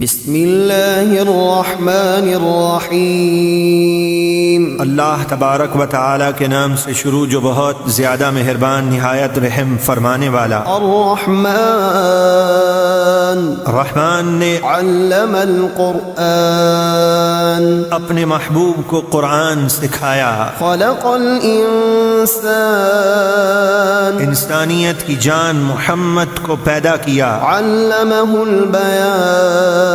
بسم اللہ الرحمن الرحیم۔ اللہ تبارک و تعالی کے نام سے شروع جو بہت زیادہ مہربان نہایت رحم فرمانے والا۔ الرحمن رحمان نے علم القرآن اپنے محبوب کو قرآن سکھایا، خلق الانسان انسانیت کی جان محمد کو پیدا کیا، علمہ البیان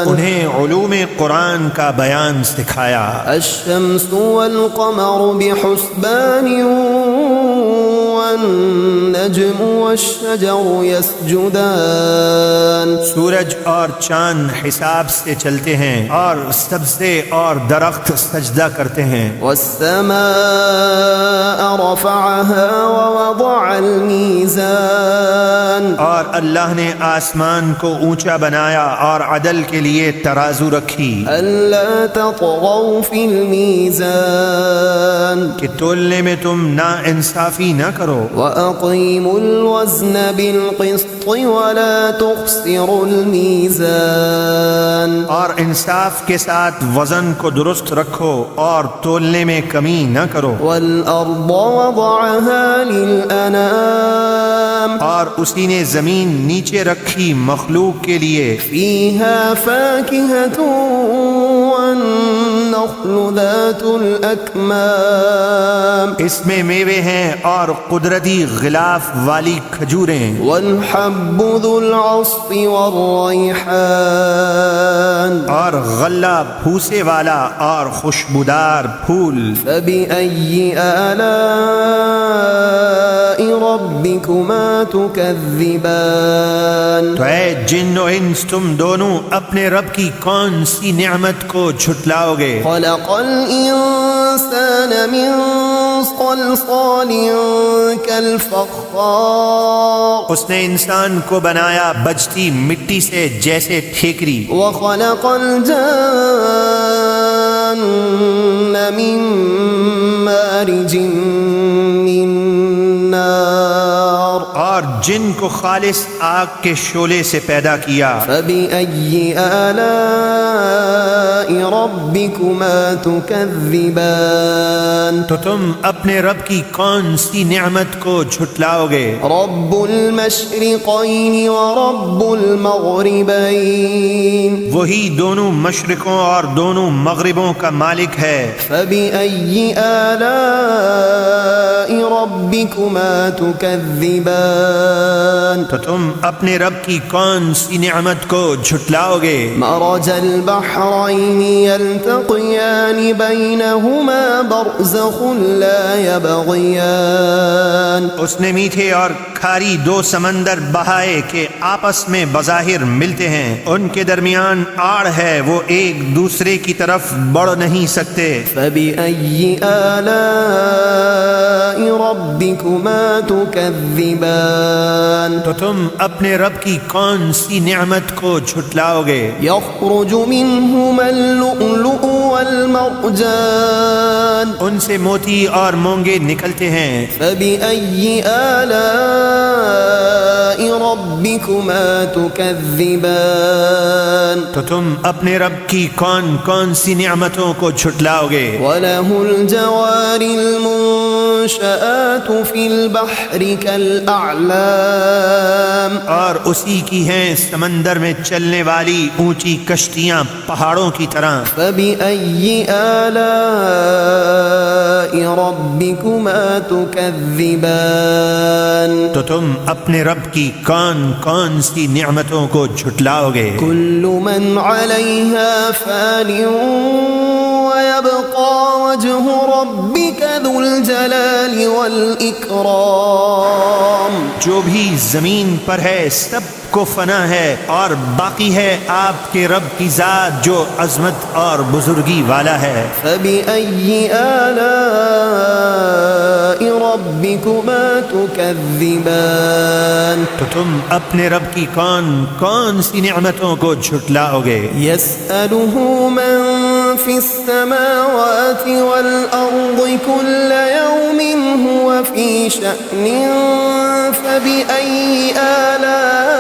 انہیں علوم قرآن کا بیان سکھایا۔ الشمس والقمر بحسبان والنجم والشجر يسجدان سورج اور چاند حساب سے چلتے ہیں اور سبزے اور درخت سجدہ کرتے ہیں۔ والسماء رفعها ووضع الميزان اور اللہ نے آسمان کو اونچا بنایا اور عدل کے لیے ترازو رکھی ألا تطغوا في الميزان کہ تولنے میں تم نا انصافی نہ کرو، وأقيموا الوزن بالقسط ولا تخسروا الميزان اور انصاف کے ساتھ وزن کو درست رکھو اور تولنے میں کمی نہ کرو۔ والأرض وضعها للأنام اور اسی نے زمین نیچے رکھی مخلوق کے لیے، فيها فاكهة والنخل ذات الأكمام اس میں میوے ہیں اور قدرتی غلاف والی کھجوریں، والحب ذو العصف والريحان اور غلہ پھوسے والا اور خوشبودار پھول۔ فبأي آلاء ربكما تكذبان تو اے جن و انس تم دونوں اپنے رب کی کون سی نعمت کو جھٹلاؤ گے؟ خلق الإنسان من صلصال كالفخار اس نے انسان کو بنایا بجتی مٹی سے جیسے ٹھیکری، وخلق الجان من مارج من نار اور جن کو خالص آگ کے شعلے سے پیدا کیا۔ فبأي آلاء ربكما تكذبان تو تم اپنے رب کی کون سی نعمت کو جھٹلاؤ گے؟ رب المشرقين ورب المغربين وہی دونوں مشرقوں اور دونوں مغربوں کا مالک ہے۔ فبأي آلاء ربكما تكذبان تو تم اپنے رب کی کون سی نعمت کو جھٹلاؤ گے؟ مرج البحرين يلتقيان بينهما برزخ لا يبغيان اس نے میٹھے اور کھاری دو سمندر بہائے کہ آپس میں بظاہر ملتے ہیں، ان کے درمیان آڑ ہے، وہ ایک دوسرے کی طرف بڑھ نہیں سکتے۔ فبأي آلاء ربكما تكذبان تو تم اپنے رب کی کون سی نعمت کو جھٹلاؤ گے؟ يخرج منهما اللؤلؤ والمرجان ان سے موتی اور مونگے نکلتے ہیں۔ فبأي آلاء ربكما تكذبان تو تم اپنے رب کی کون کون سی نعمتوں کو جھٹلاؤ گے؟ وله الجوار المنشآت في البحر كالأعلام اور اسی کی ہیں سمندر میں چلنے والی اونچی کشتیاں پہاڑوں کی طرح۔ فبأي آلاء ربكما تكذبان تو تم اپنے رب کی کون کون سی نعمتوں کو جھٹلاؤ گے؟ كل من عليها فان ويبقى وجه ربك ذو الجلال والإكرام جو بھی زمین پر ہے سب کو فنا ہے، اور باقی ہے آپ کے رب کی ذات جو عظمت اور بزرگی والا ہے۔ فبأي آلاء ربكما تكذبان تو تم اپنے رب کی کون کون سی نعمتوں کو جھٹلاؤ گے؟ يسأله من في السماوات والأرض كل يوم هو في شأن فبأي آلاء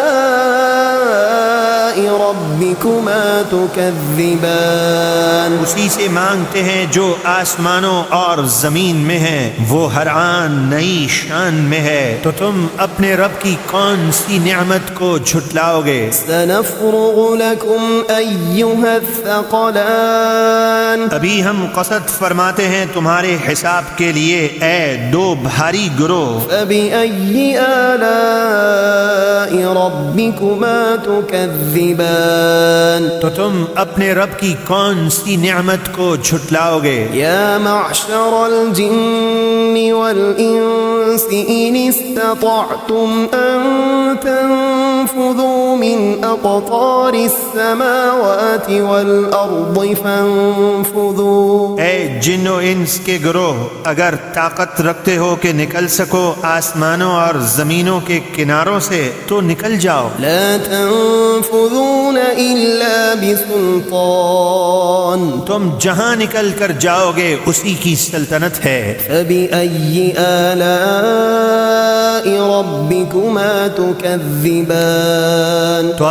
ربكما تكذبان اسی سے مانگتے ہیں جو آسمانوں اور زمین میں ہے، وہ ہر آن نئی شان میں ہے، تو تم اپنے رب کی کون سی نعمت کو جھٹلاؤ گے؟ سنفرغ لكم أيها الثقلان ابھی ہم قصد فرماتے ہیں تمہارے حساب کے لیے اے دو بھاری گروہ، فبأي آلاء ربكما تكذبان تو تم اپنے رب کی کون سی نعمت کو جھٹلاؤ گے؟ يا معشر الجن والإنس إن استطعتم أن تنفذوا من أقطار السماوات والأرض فانفذوا اے جن و انس کے گروہ، اگر طاقت رکھتے ہو کہ نکل سکو آسمانوں اور زمینوں کے کناروں سے تو نکل جاؤ، لا تنفذون إلا بسلطان تم جہاں نکل کر جاؤ گے اسی کی سلطنت ہے۔ فبأي آلاء ربكما تكذبان تو